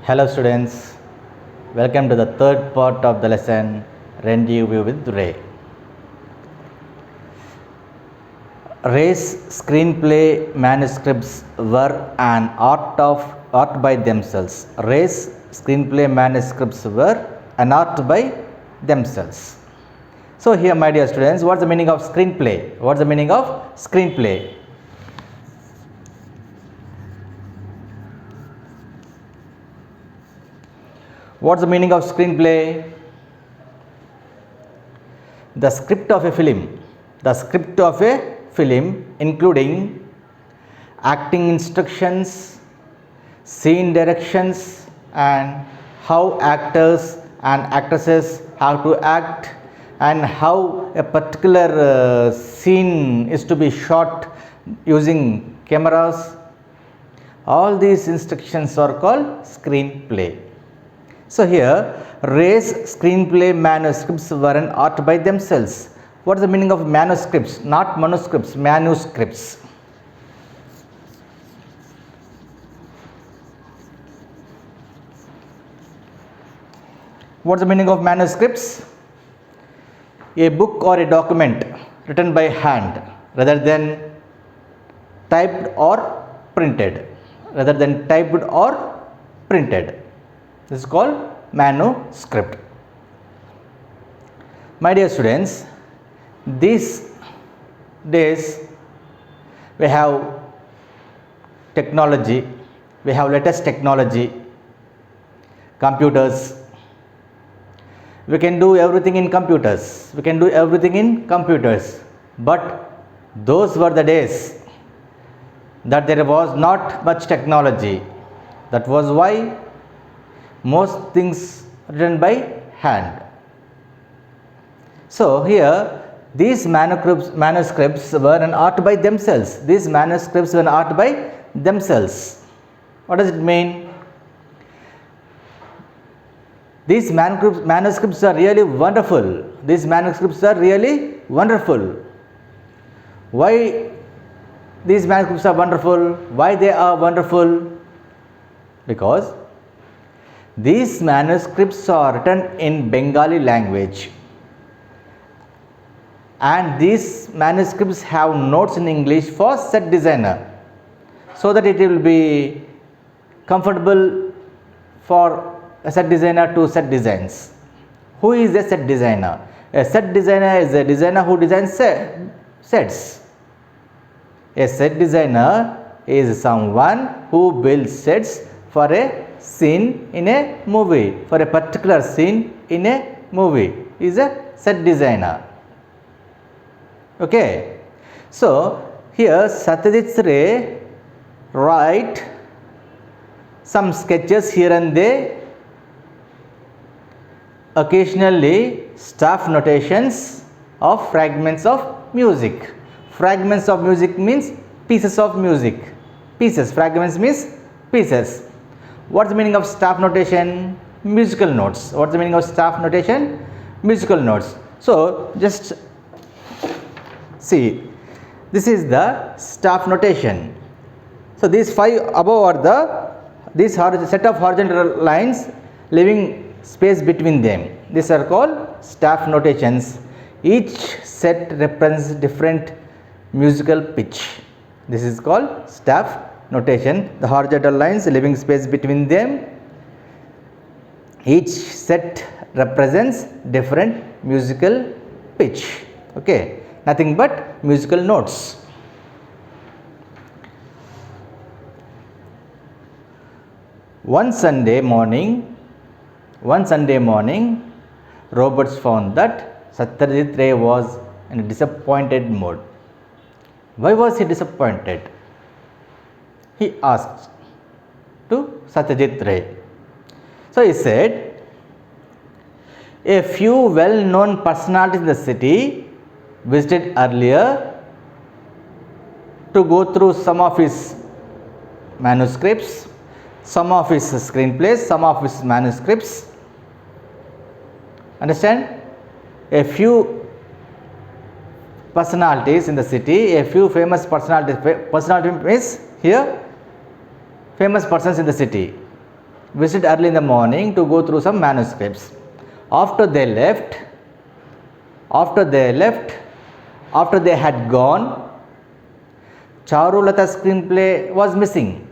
Hello students, welcome to the third part of the lesson Rendezvous with Ray. Ray's screenplay manuscripts were an art by themselves. Ray's screenplay manuscripts were an art by themselves. So here my dear students, what's the meaning of screenplay? What's the meaning of screenplay? What's the meaning of screenplay? The script of a film. The script of a film including acting instructions, scene directions, and how actors and actresses have to act, and how a particular scene is to be shot using cameras. All these instructions are called screenplay. So here, Ray's screenplay manuscripts were an art by themselves. What is the meaning of manuscripts? Not manuscripts, manuscripts. What is the meaning of manuscripts? A book or a document written by hand rather than typed or printed. Rather than typed or printed. This is called manuscript. My dear students, these days we have technology, we have latest technology, computers. We can do everything in computers. We can do everything in computers. But those were the days that there was not much technology. That was why most things written by hand. So here these manuscripts were an art by themselves. These manuscripts were an art by themselves. What does it mean? These manuscripts are really wonderful. These manuscripts are really wonderful. Why these manuscripts are wonderful? Why they are wonderful? Because these manuscripts are written in Bengali language, and these manuscripts have notes in English for set designer, so that it will be comfortable for a set designer to set designs. Who is a set designer? A set designer is a designer who designs sets. A set designer is someone who builds sets for a scene in a movie, for a particular scene in a movie, is a set designer. Okay, so here Satyajit Ray write some sketches here and there, occasionally staff notations of fragments of music. Fragments of music means pieces of music. Pieces, fragments means pieces. What's the meaning of staff notation? Musical notes. What's the meaning of staff notation? Musical notes. So just see, this is the staff notation. So these five above are these set of horizontal lines leaving space between them. These are called staff notations. Each set represents different musical pitch. This is called staff notation. The horizontal lines leaving space between them. Each set represents different musical pitch. Okay, nothing but musical notes. One Sunday morning, Roberts found that Satyajit Ray was in a disappointed mood. Why was he disappointed? He asked to Satyajit Ray. So he said, a few well-known personalities in the city visited earlier to go through some of his manuscripts, some of his screenplays, some of his manuscripts. Understand? A few personalities in the city, a few famous personalities. Personality means here famous persons in the city. visited early in the morning to go through some manuscripts. After they had gone, Charulata's screenplay was missing.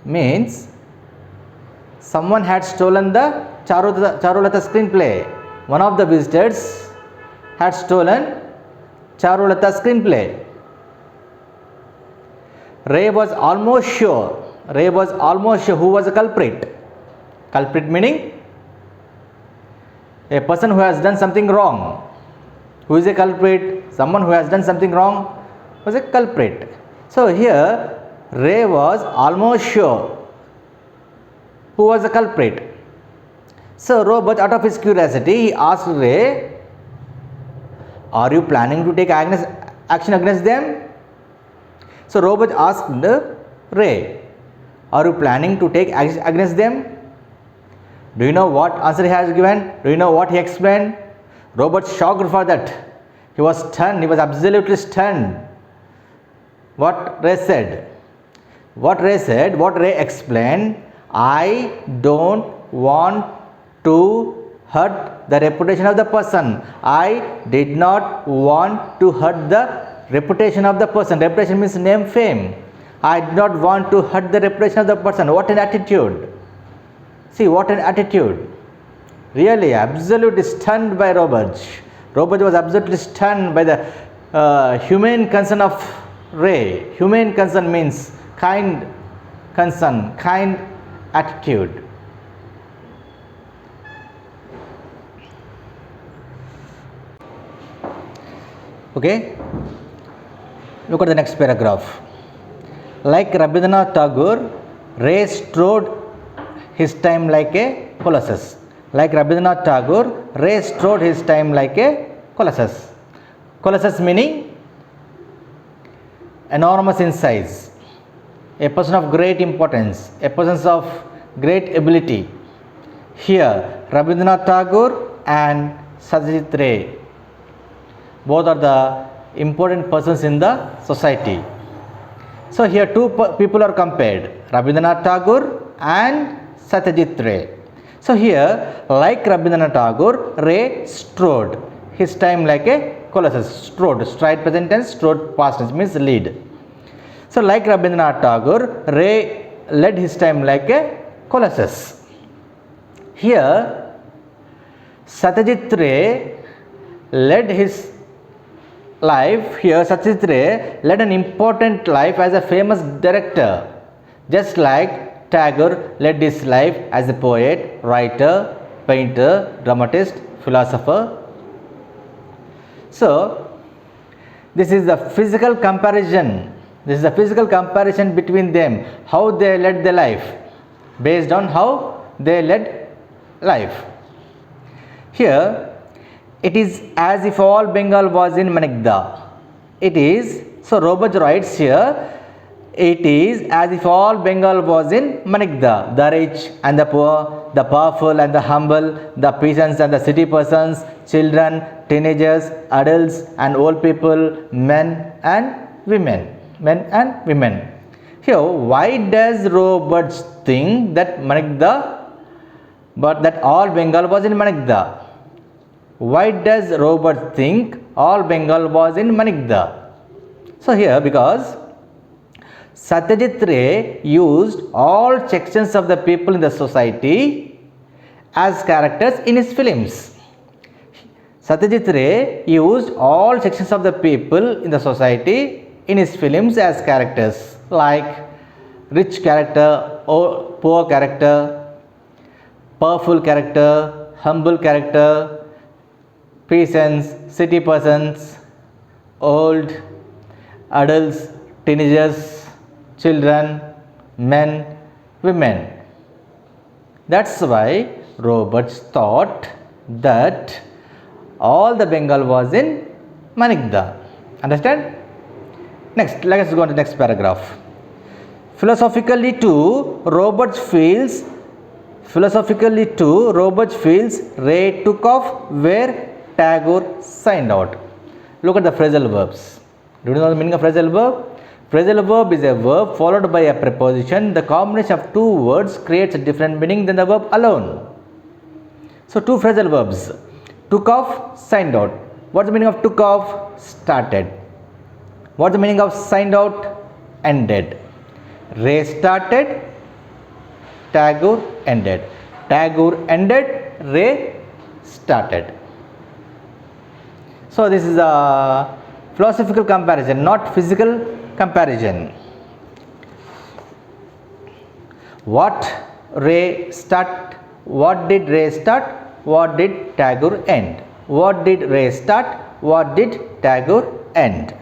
Means someone had stolen the Charulata screenplay. One of the visitors had stolen Charulata screenplay. Ray was almost sure who was the culprit. Culprit meaning a person who has done something wrong. Who is a culprit? Someone who has done something wrong was a culprit. So here Ray was almost sure who was the culprit. So Robert, out of his curiosity, he asked Ray, "Are you planning to take action against them?" So Robert asked Ray, "Are you planning to take action against them?" Do you know what answer he has given? Do you know what he explained? Robert shocked for that. He was stunned. He was absolutely stunned. What Ray said? What Ray explained, "I don't want to hurt the reputation of the person. I did not want to hurt the reputation of the person." Reputation means name, fame. I did not want to hurt the reputation of the person. What an attitude. See, what an attitude. Really, absolutely stunned by Robert. Robert was absolutely stunned by the humane concern of Ray. Humane concern means kind concern, kind attitude. Okay, look at the next paragraph. Like Rabindranath Tagore, Ray strode his time like a colossus. Like Rabindranath Tagore, Ray strode his time like a colossus. Colossus meaning enormous in size, a person of great importance, a person of great ability. Here, Rabindranath Tagore and Satyajit Ray, both are the important persons in the society. So here two people are compared, Rabindranath Tagore and Satyajit Ray. So here, like Rabindranath Tagore, Ray strode his time like a colossus. Strode, stride present tense, strode past tense means lead. So like Rabindranath Tagore, Ray led his time like a colossus. Here, Satyajit Ray led his life. Here, Satyajit Ray led an important life as a famous director, just like Tagore led his life as a poet, writer, painter, dramatist, philosopher. So, this is the physical comparison. This is the physical comparison between them, how they led their life, based on how they led life. Here, it is as if all Bengal was in Manigda. It is, so Robert writes here, it is as if all Bengal was in Manigda, the rich and the poor, the powerful and the humble, the peasants and the city persons, children, teenagers, adults and old people, men and women. Here, why does Robert think that Manigda, but that all Bengal was in Manigda? Why does Robert think all Bengal was in Manigda? So here, because Satyajit Ray used all sections of the people in the society as characters in his films. Satyajit Ray used all sections of the people in the society in his films as characters, like rich character, or poor character, powerful character, humble character, peasants, city persons, old, adults, teenagers, children, men, women. That's why Roberts thought that all the Bengal was in Manigda. Understand? Next, let us go on to the next paragraph. Philosophically too, Roberts feels Ray took off where Tagore signed out. Look at the phrasal verbs. Do you know the meaning of phrasal verb? Phrasal verb is a verb followed by a preposition. The combination of two words creates a different meaning than the verb alone. So two phrasal verbs. Took off, signed out. What's the meaning of took off? Started. What's the meaning of signed out? Ended. Ray started, Tagore ended. Tagore ended, Ray started. So this is a philosophical comparison, not physical comparison. What did Ray start? What did Tagore end? What did Ray start? What did Tagore end?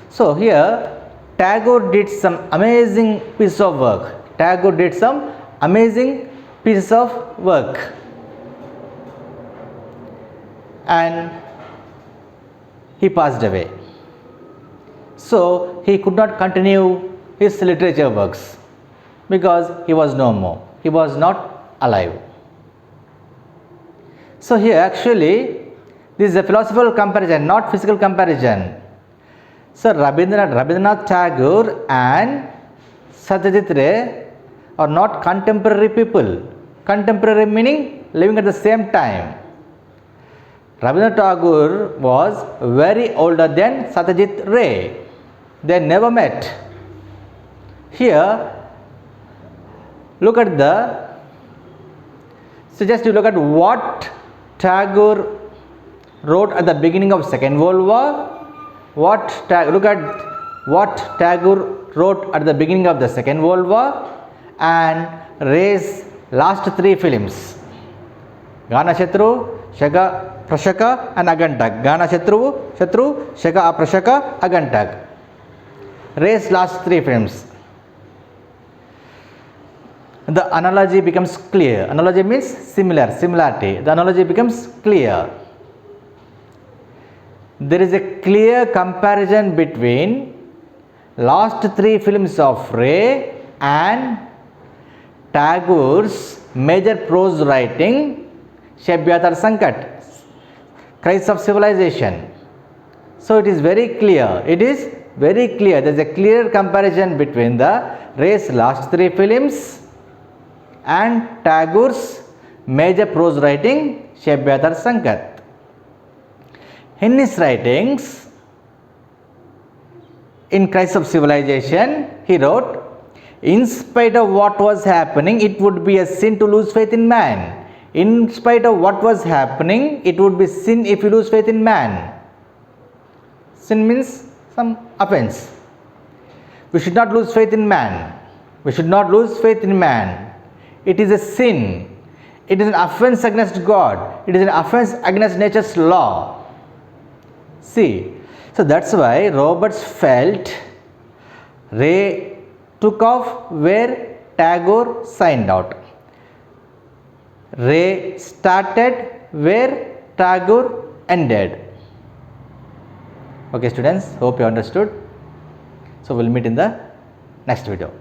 So here Tagore did some amazing piece of work. Tagore did some amazing piece of work. And he passed away. So he could not continue his literature works because he was no more. He was not alive. So here actually this is a philosophical comparison, not physical comparison. So Rabindranath Tagore and Satyajit Ray are not contemporary people. Contemporary meaning living at the same time. Rabindranath Tagore was very older than Satyajit Ray. They never met. Here, look at you look at what Tagore wrote at the beginning of Second World War. Look at what Tagore wrote at the beginning of the Second World War and Ray's last three films. Ganashatru, Shaka, Prashaka and Agantag. Ganashatru, Shatru, Shaka, Prashaka, Agantag. Ray's last three films. The analogy becomes clear. Analogy means similarity. The analogy becomes clear. There is a clear comparison between last three films of Ray and Tagore's major prose writing, Shabyatar Sankat, Crisis of Civilization. So it is very clear. There is a clear comparison between the Ray's last three films and Tagore's major prose writing, Shabyatar Sankat. In his writings, in Crisis of Civilization, he wrote, in spite of what was happening, it would be a sin to lose faith in man. In spite of what was happening, it would be sin if you lose faith in man. Sin means some offense. We should not lose faith in man. We should not lose faith in man. It is a sin. It is an offense against God. It is an offense against nature's law. See, so that's why Roberts felt Ray took off where Tagore signed out. Ray started where Tagore ended. Okay students, hope you understood. So we'll meet in the next video.